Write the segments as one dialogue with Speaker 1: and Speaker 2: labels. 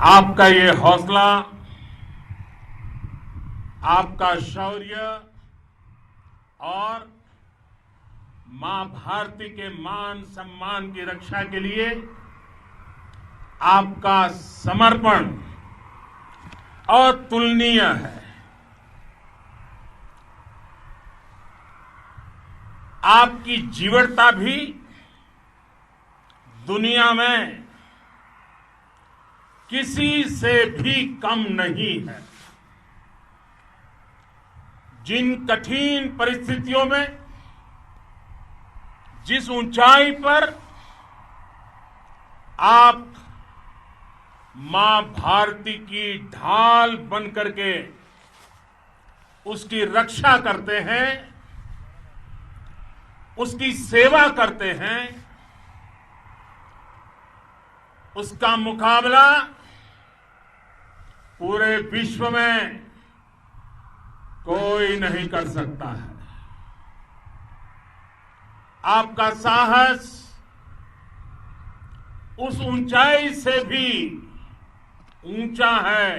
Speaker 1: आपका ये हौसला, आपका शौर्य और मां भारती के मान सम्मान की रक्षा के लिए आपका समर्पण अतुलनीय है। आपकी जीवटता भी दुनिया में किसी से भी कम नहीं है। जिन कठिन परिस्थितियों में, जिस ऊंचाई पर आप मां भारती की ढाल बन करके उसकी रक्षा करते हैं, उसकी सेवा करते हैं, उसका मुकाबला पूरे विश्व में कोई नहीं कर सकता है। आपका साहस उस ऊंचाई से भी ऊंचा है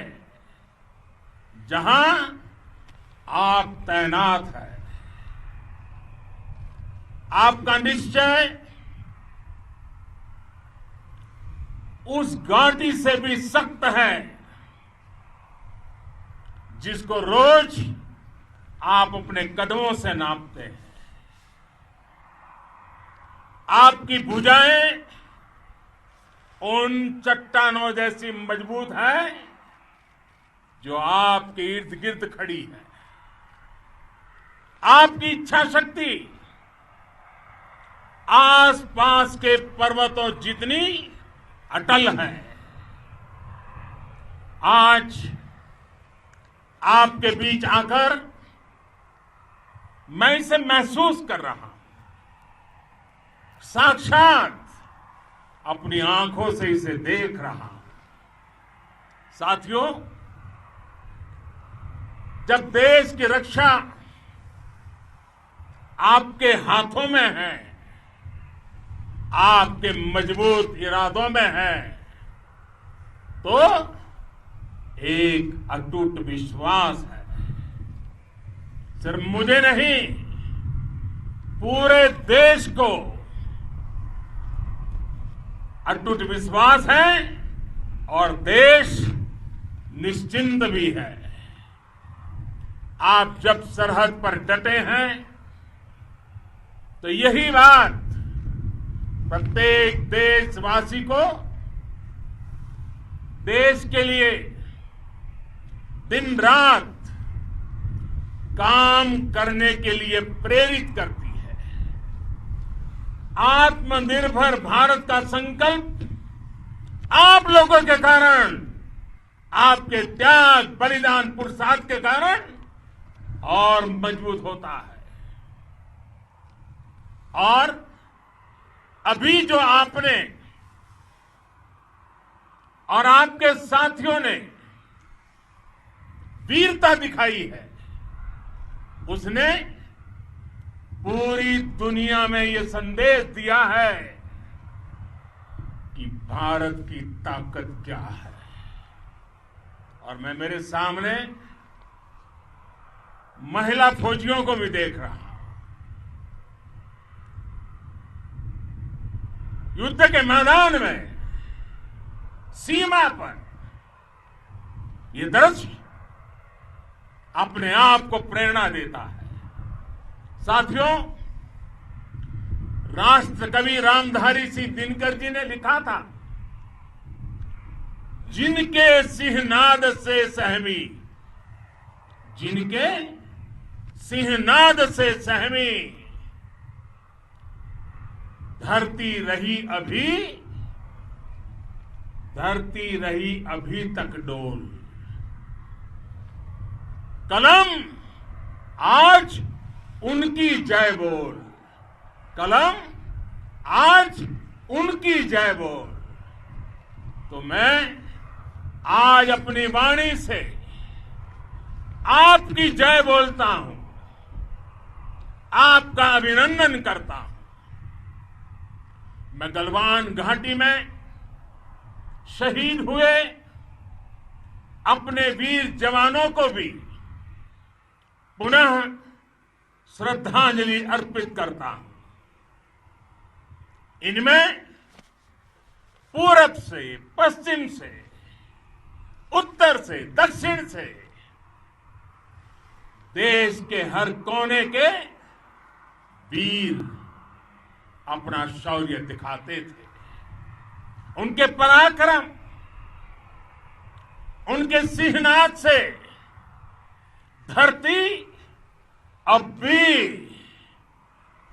Speaker 1: जहां आप तैनात हैं। आपका निश्चय उस घाटी से भी सख्त है जिसको रोज आप अपने कदमों से नापते हैं। आपकी भुजाएं उन चट्टानों जैसी मजबूत है जो आपके इर्द गिर्द खड़ी है। आपकी इच्छा शक्ति आसपास के पर्वतों जितनी अटल है। आज आपके बीच आकर मैं इसे महसूस कर रहा हूं, साक्षात अपनी आंखों से इसे देख रहा हूं। साथियों, जब देश की रक्षा आपके हाथों में है, आपके मजबूत इरादों में है, तो एक अटूट विश्वास है। सिर्फ मुझे नहीं, पूरे देश को अटूट विश्वास है और देश निश्चिंत भी है। आप जब सरहद पर डटे हैं तो यही बात प्रत्येक देशवासी को देश के लिए दिन रात काम करने के लिए प्रेरित करती है। आत्मनिर्भर भारत का संकल्प आप लोगों के कारण, आपके त्याग, बलिदान, पुरुषार्थ के कारण और मजबूत होता है। और अभी जो आपने और आपके साथियों ने वीरता दिखाई है, उसने पूरी दुनिया में यह संदेश दिया है कि भारत की ताकत क्या है। और मैं मेरे सामने महिला फौजियों को भी देख रहा हूं। युद्ध के मैदान में, सीमा पर यह दृश्य अपने आप को प्रेरणा देता है। साथियों, राष्ट्र कवि रामधारी सिंह दिनकर जी ने लिखा था, जिनके सिंहनाद से सहमी, जिनके सिंहनाद से सहमी, धरती रही अभी तक डोल। कलम आज उनकी जय बोल, कलम आज उनकी जय बोल। तो मैं आज अपनी वाणी से आपकी जय बोलता हूं, आपका अभिनंदन करता हूं। मैं गलवान घाटी में शहीद हुए अपने वीर जवानों को भी पुनः श्रद्धांजलि अर्पित करता हूं। इनमें पूरब से, पश्चिम से, उत्तर से, दक्षिण से देश के हर कोने के वीर अपना शौर्य दिखाते थे। उनके पराक्रम, उनके सिंहनाद से धरती अब भी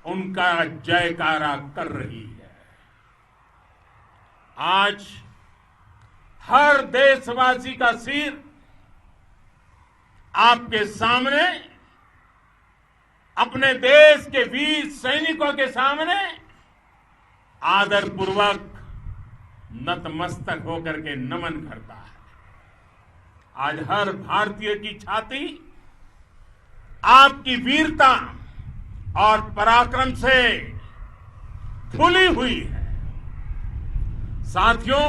Speaker 1: उनका जयकारा कर रही है। आज हर देशवासी का सिर आपके सामने, अपने देश के वीर सैनिकों के सामने आदरपूर्वक नतमस्तक होकर के नमन करता है। आज हर भारतीय की छाती आपकी वीरता और पराक्रम से फूली हुई है। साथियों,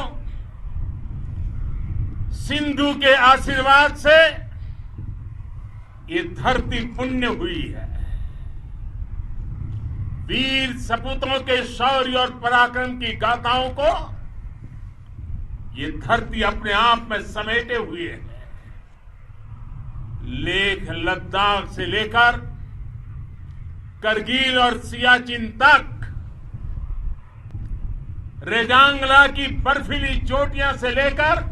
Speaker 1: सिंधु के आशीर्वाद से ये धरती पुण्य हुई है। वीर सपूतों के शौर्य और पराक्रम की गाथाओं को ये धरती अपने आप में समेटे हुए है। लेह लद्दाख से लेकर करगिल और सियाचिन तक, रेजांगला की बर्फीली चोटियां से लेकर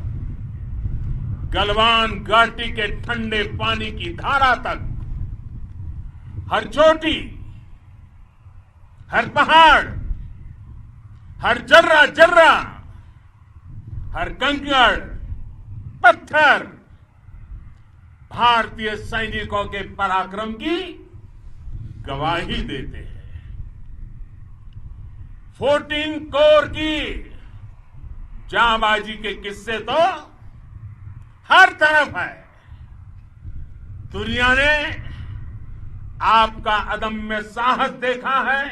Speaker 1: गलवान घाटी के ठंडे पानी की धारा तक, हर चोटी, हर पहाड़, हर जर्रा जर्रा, हर कंकड़ पत्थर भारतीय सैनिकों के पराक्रम की गवाही देते हैं। 14 कोर की जांबाजी के किस्से तो हर तरफ है। दुनिया ने आपका अदम्य साहस देखा है,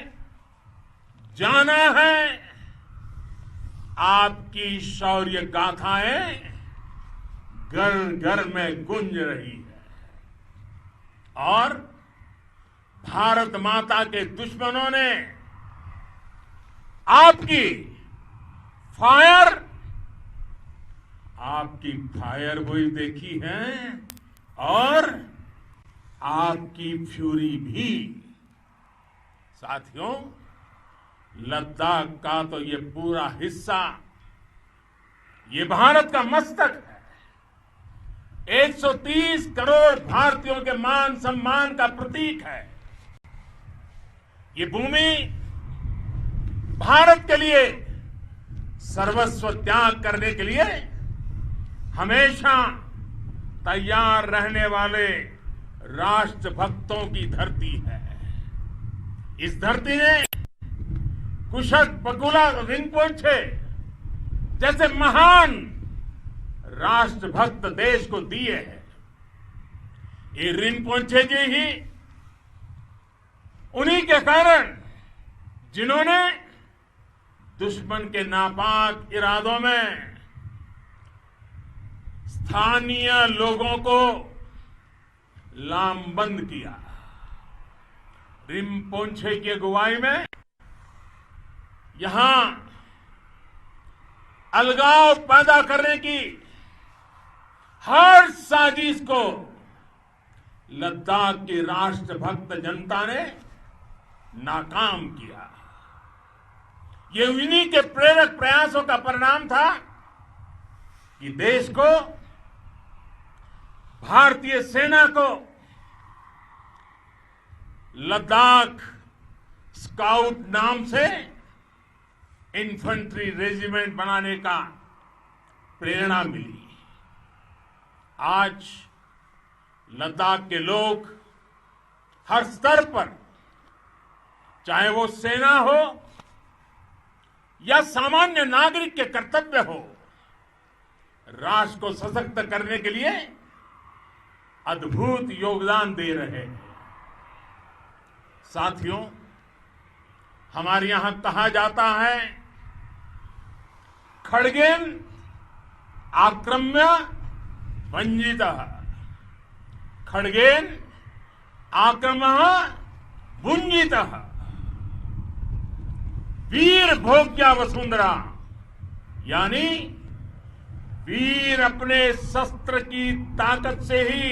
Speaker 1: जाना है। आपकी शौर्य गाथाएं घर घर में गूंज रही है और भारत माता के दुश्मनों ने आपकी फायर हुई देखी है और आपकी फ्यूरी भी। साथियों, लद्दाख का तो ये पूरा हिस्सा ये भारत का मस्तक है। 130 करोड़ भारतीयों के मान सम्मान का प्रतीक है। ये भूमि भारत के लिए सर्वस्व त्याग करने के लिए हमेशा तैयार रहने वाले राष्ट्रभक्तों की धरती है। इस धरती ने कुशक बकुला रिम्पोचे जैसे महान राष्ट्रभक्त देश को दिए हैं। ये रिम्पोचे जी ही उन्हीं के कारण जिन्होंने दुश्मन के नापाक इरादों में स्थानीय लोगों को लामबंद किया। रिम्पोचे की अगुवाई में यहां अलगाव पैदा करने की हर साजिश को लद्दाख की राष्ट्रभक्त जनता ने नाकाम किया। ये उन्हीं के प्रेरक प्रयासों का परिणाम था कि देश को, भारतीय सेना को लद्दाख स्काउट नाम से इन्फेंट्री रेजिमेंट बनाने का प्रेरणा मिली। आज लद्दाख के लोग हर स्तर पर, चाहे वो सेना हो या सामान्य नागरिक के कर्तव्य हो, राष्ट्र को सशक्त करने के लिए अद्भुत योगदान दे रहे हैं। साथियों, हमारे यहां कहा जाता है, खड्गेन आक्रम्य वंजितः खड्गेन आक्रमः भुंजितः वीर भोग्या वसुंधरा, यानी वीर अपने शस्त्र की ताकत से ही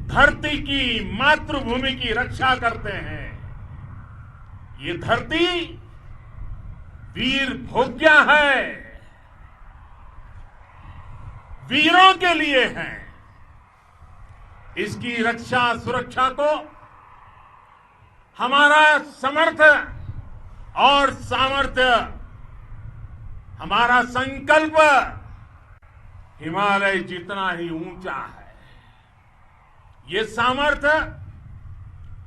Speaker 1: धरती की, मातृभूमि की रक्षा करते हैं। ये धरती वीर भोग्या है, वीरों के लिए है। इसकी रक्षा सुरक्षा को हमारा समर्थ और सामर्थ्य, हमारा संकल्प हिमालय जितना ही ऊंचा है। ये सामर्थ्य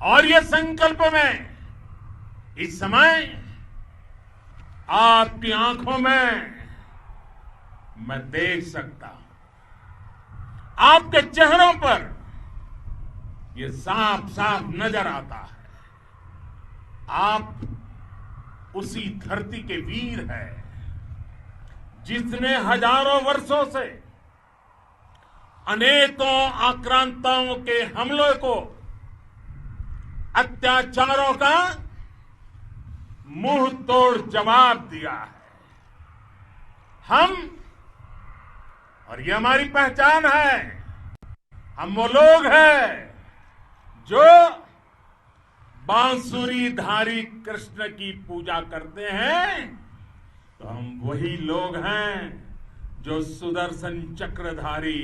Speaker 1: और ये संकल्प में इस समय आपकी आंखों में मैं देख सकता हूं, आपके चेहरों पर ये साफ साफ नजर आता है। आप उसी धरती के वीर हैं जिसने हजारों वर्षों से अनेकों आक्रांताओं के हमलों को, अत्याचारों का मुंह तोड़ जवाब दिया है। हम, और ये हमारी पहचान है, हम वो लोग हैं जो बांसुरीधारी कृष्ण की पूजा करते हैं, तो हम वही लोग हैं जो सुदर्शन चक्रधारी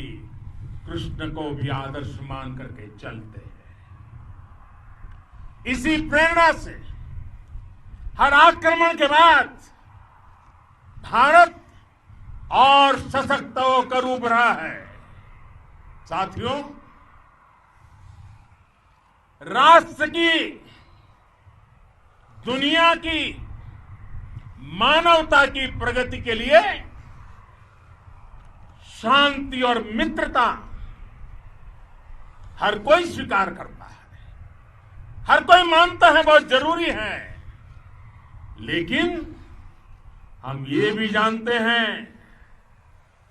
Speaker 1: कृष्ण को भी आदर्श मान करके चलते हैं। इसी प्रेरणा से हर आक्रमण के बाद भारत और सशक्त होकर उभरा है। साथियों, राष्ट्र की, दुनिया की, मानवता की प्रगति के लिए शांति और मित्रता हर कोई स्वीकार करता है, हर कोई मानता है बहुत जरूरी है। लेकिन हम ये भी जानते हैं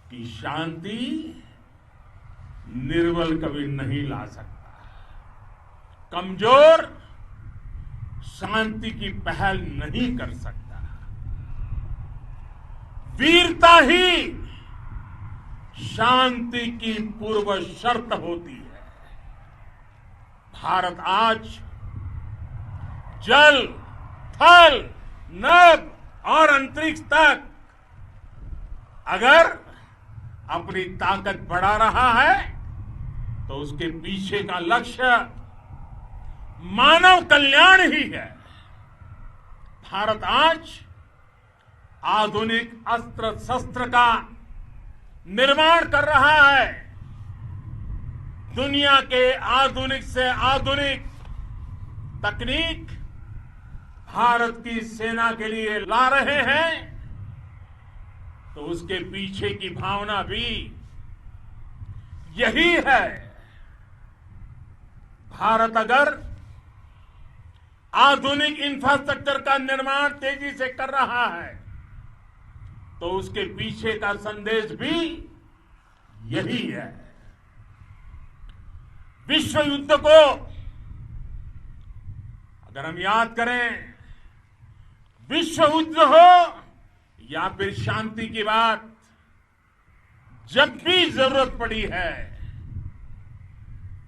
Speaker 1: कि शांति निर्बल कभी नहीं ला सकता। कमजोर शांति की पहल नहीं कर सकता। वीरता ही शांति की पूर्व शर्त होती है। भारत आज जल, थल, नभ और अंतरिक्ष तक अगर अपनी ताकत बढ़ा रहा है तो उसके पीछे का लक्ष्य मानव कल्याण ही है। भारत आज आधुनिक अस्त्र शस्त्र का निर्माण कर रहा है। दुनिया के आधुनिक से आधुनिक तकनीक भारत की सेना के लिए ला रहे हैं, तो उसके पीछे की भावना भी यही है। भारत अगर आधुनिक इंफ्रास्ट्रक्चर का निर्माण तेजी से कर रहा है तो उसके पीछे का संदेश भी यही है। विश्व युद्ध को अगर हम याद करें, विश्व युद्ध हो या फिर शांति की बात, जब भी जरूरत पड़ी है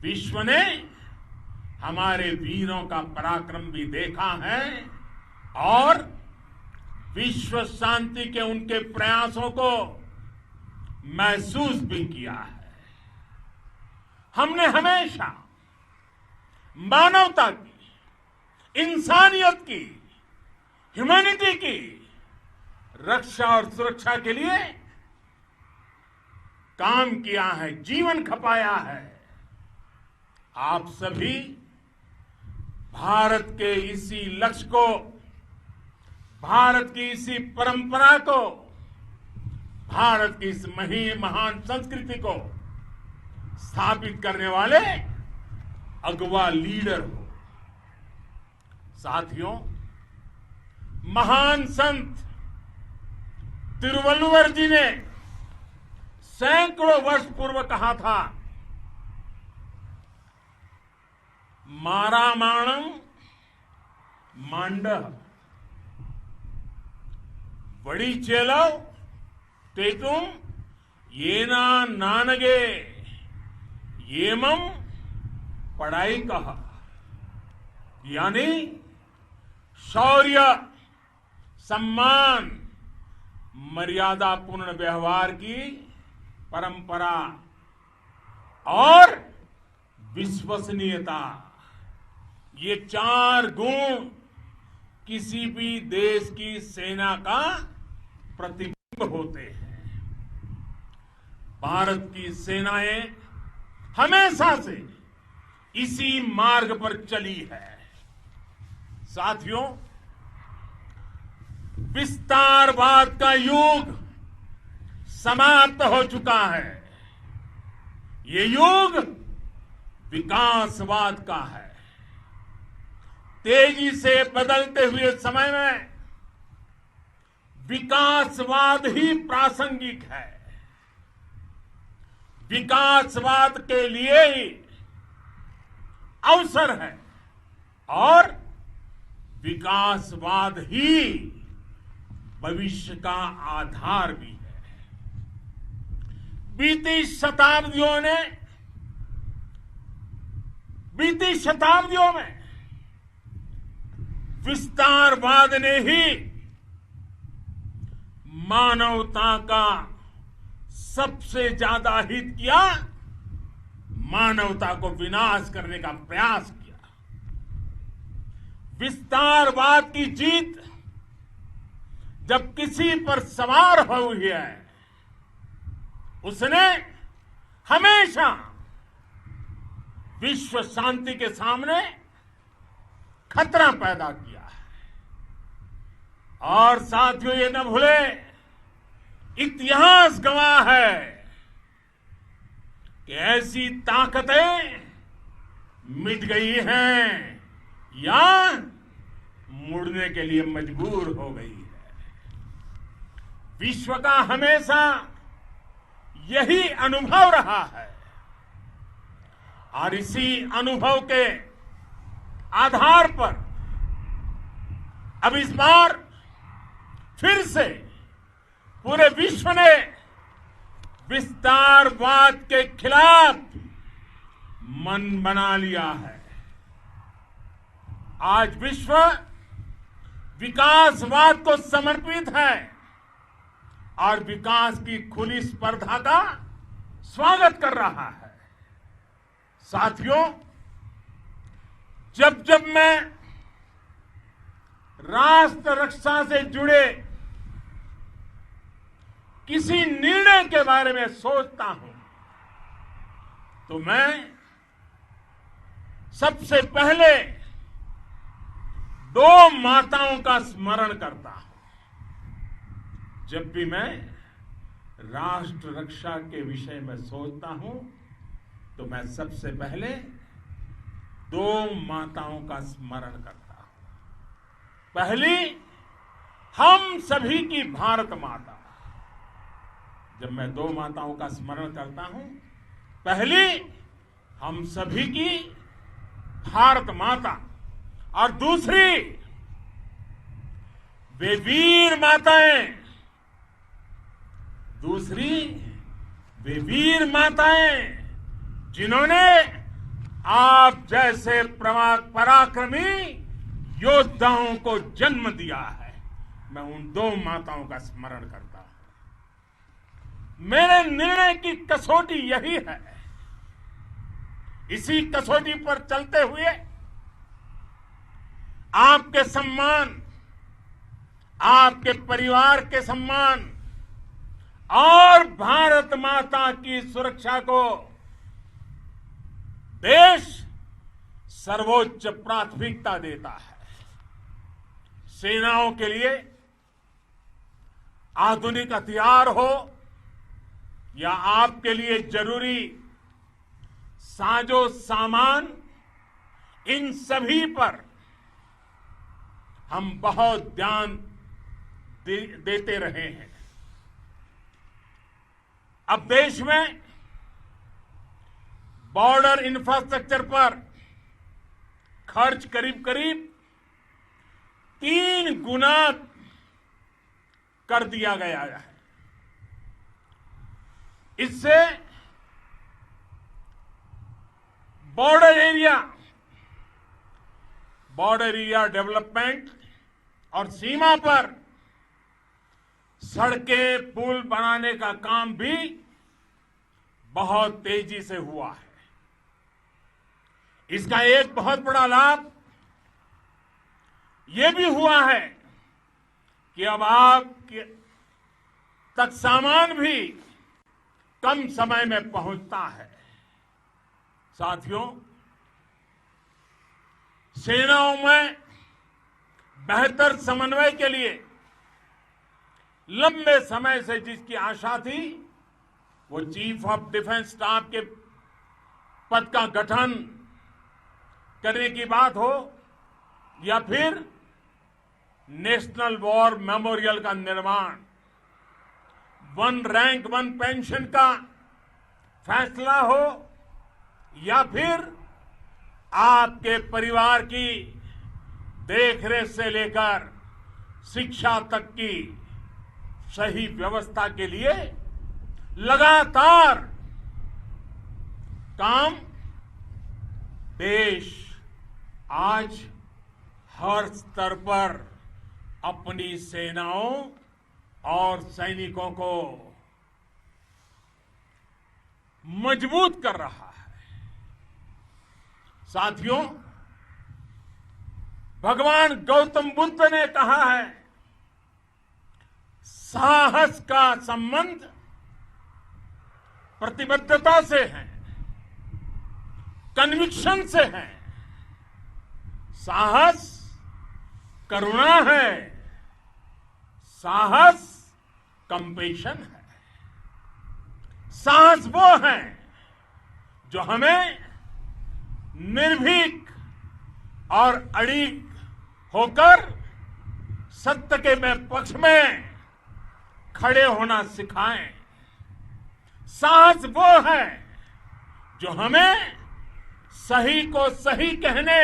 Speaker 1: विश्व ने हमारे वीरों का पराक्रम भी देखा है और विश्व शांति के उनके प्रयासों को महसूस भी किया है। हमने हमेशा मानवता की, इंसानियत की, ह्यूमैनिटी की रक्षा और सुरक्षा के लिए काम किया है, जीवन खपाया है। आप सभी भारत के इसी लक्ष्य को, भारत की इसी परंपरा को, भारत की इस महान संस्कृति को स्थापित करने वाले अगवा लीडर हो। साथियों, महान संत तिरुवल्लुवर जी ने सैकड़ों वर्ष पूर्व कहा था, मारामाणम मांडह बड़ी चेलव तेतुम येना नानगे येमम पढ़ाई कहा। यानी शौर्य, सम्मान, मर्यादापूर्ण व्यवहार की परंपरा और विश्वसनीयता, ये 4 गुण किसी भी देश की सेना का प्रतिबिंब होते हैं। भारत की सेनाएं हमेशा से इसी मार्ग पर चली है। साथियों, विस्तारवाद का युग समाप्त हो चुका है। ये युग विकासवाद का है। तेजी से बदलते हुए समय में विकासवाद ही प्रासंगिक है। विकासवाद के लिए ही अवसर है और विकासवाद ही भविष्य का आधार भी है। बीती शताब्दियों में विस्तारवाद ने ही मानवता का सबसे ज्यादा हित किया, मानवता को विनाश करने का प्रयास किया। विस्तारवाद की जीत जब किसी पर सवार हुई है, उसने हमेशा विश्व शांति के सामने खतरा पैदा किया है। और साथियों, ये न भूले, इतिहास गवाह है कि ऐसी ताकतें मिट गई हैं या मुड़ने के लिए मजबूर हो गई है। विश्व का हमेशा यही अनुभव रहा है और इसी अनुभव के आधार पर अब इस बार फिर से पूरे विश्व ने विस्तारवाद के खिलाफ मन बना लिया है। आज विश्व विकासवाद को समर्पित है और विकास की खुली स्पर्धा का स्वागत कर रहा है। साथियों, जब जब मैं राष्ट्र रक्षा से जुड़े किसी निर्णय के बारे में सोचता हूं तो मैं सबसे पहले 2 माताओं का स्मरण करता हूं। जब भी मैं राष्ट्र रक्षा के विषय में सोचता हूं तो मैं सबसे पहले 2 माताओं का स्मरण करता हूं। पहली, हम सभी की भारत माता। जब मैं 2 माताओं का स्मरण करता हूं, पहली हम सभी की भारत माता और दूसरी वे वीर माताएं, जिन्होंने आप जैसे पराक्रमी योद्धाओं को जन्म दिया है। मैं उन 2 माताओं का स्मरण करता हूं। मेरे निर्णय की कसौटी यही है। इसी कसौटी पर चलते हुए आपके सम्मान, आपके परिवार के सम्मान और भारत माता की सुरक्षा को देश सर्वोच्च प्राथमिकता देता है। सेनाओं के लिए आधुनिक हथियार हो या आपके लिए जरूरी साजो सामान, इन सभी पर हम बहुत ध्यान देते रहे हैं। अब देश में बॉर्डर इंफ्रास्ट्रक्चर पर खर्च करीब करीब 3 गुना कर दिया गया है। इससे बॉर्डर एरिया डेवलपमेंट और सीमा पर सड़कें पुल बनाने का काम भी बहुत तेजी से हुआ है। इसका एक बहुत बड़ा लाभ यह भी हुआ है कि अब आप तक सामान भी कम समय में पहुंचता है। साथियों, सेनाओं में बेहतर समन्वय के लिए लंबे समय से जिसकी आशा थी, वो चीफ ऑफ डिफेंस स्टाफ के पद का गठन करने की बात हो या फिर नेशनल वॉर मेमोरियल का निर्माण, 1 रैंक 1 पेंशन का फैसला हो या फिर आपके परिवार की देखरेख से लेकर शिक्षा तक की सही व्यवस्था के लिए लगातार काम, देश आज हर स्तर पर अपनी सेनाओं और सैनिकों को मजबूत कर रहा है। साथियों, भगवान गौतम बुद्ध ने कहा है, साहस का संबंध प्रतिबद्धता से है, कन्विक्शन से है। साहस करुणा है, साहस कंपेशन है। साहस वो है जो हमें निर्भीक और अड़िग होकर सत्य के पक्ष में खड़े होना सिखाएं। साहस वो है जो हमें सही को सही कहने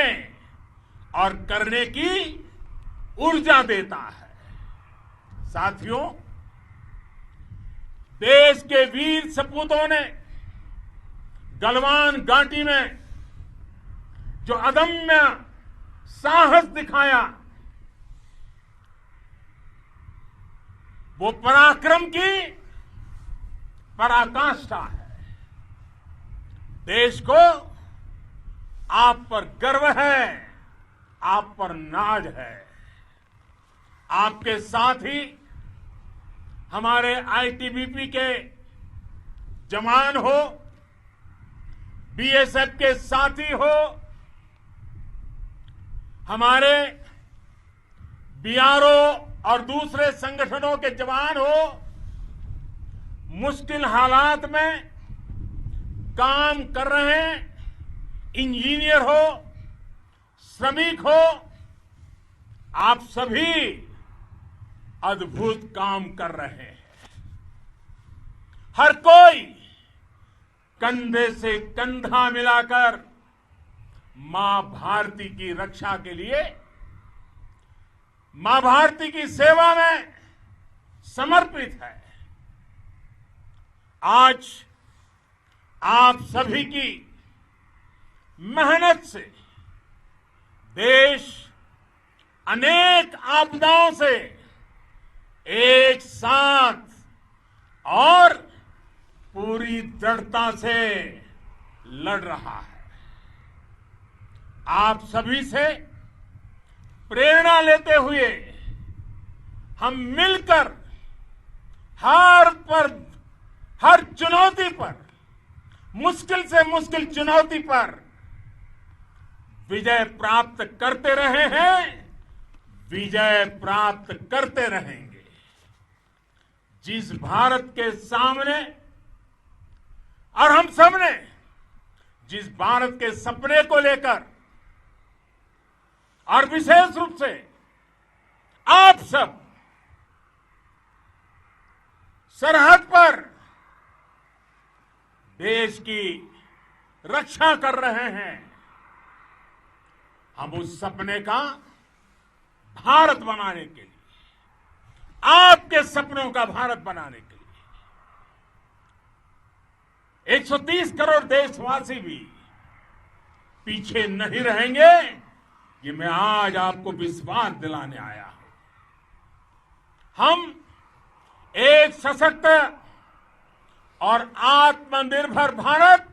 Speaker 1: और करने की ऊर्जा देता है। साथियों, देश के वीर सपूतों ने गलवान घाटी में जो अदम्य साहस दिखाया, वो पराक्रम की पराकाष्ठा है। देश को आप पर गर्व है, आप पर नाज है। आपके साथ ही हमारे आईटीबीपी के जवान हो, बीएसएफ के साथी हो, हमारे बीआरओ और दूसरे संगठनों के जवान हो, मुश्किल हालात में काम कर रहे हैं, इंजीनियर हो, श्रमिक हो, आप सभी अद्भुत काम कर रहे हैं। हर कोई कंधे से कंधा मिलाकर मां भारती की रक्षा के लिए, मां भारती की सेवा में समर्पित है। आज आप सभी की मेहनत से देश अनेक आपदाओं से एक साथ और पूरी दृढ़ता से लड़ रहा है। आप सभी से प्रेरणा लेते हुए हम मिलकर हर चुनौती पर, मुश्किल से मुश्किल चुनौती पर विजय प्राप्त करते रहे हैं, विजय प्राप्त करते रहेंगे। जिस भारत के सामने और हम सबने जिस भारत के सपने को लेकर और विशेष रूप से आप सब सरहद पर देश की रक्षा कर रहे हैं, हम उस सपने का भारत बनाने के लिए, आपके सपनों का भारत बनाने के लिए 130 करोड़ देशवासी भी पीछे नहीं रहेंगे, ये मैं आज आपको विश्वास दिलाने आया हूं। हम एक सशक्त और आत्मनिर्भर भारत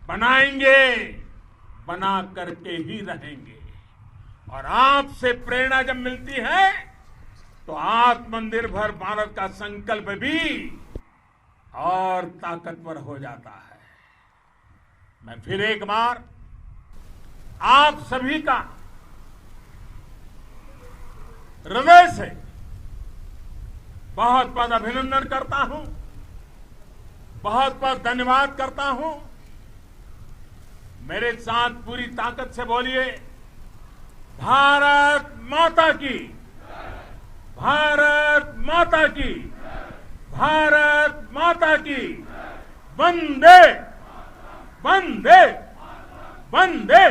Speaker 1: बनाएंगे, बना करके ही रहेंगे। और आपसे प्रेरणा जब मिलती है तो आत्मनिर्भर भारत का संकल्प भी और ताकतवर हो जाता है। मैं फिर एक बार आप सभी का हृदय से बहुत बहुत अभिनंदन करता हूं, बहुत बहुत धन्यवाद करता हूं। मेरे साथ पूरी ताकत से बोलिए, भारत माता की, भारत माता की, भारत माता की, वंदे वंदे वंदे।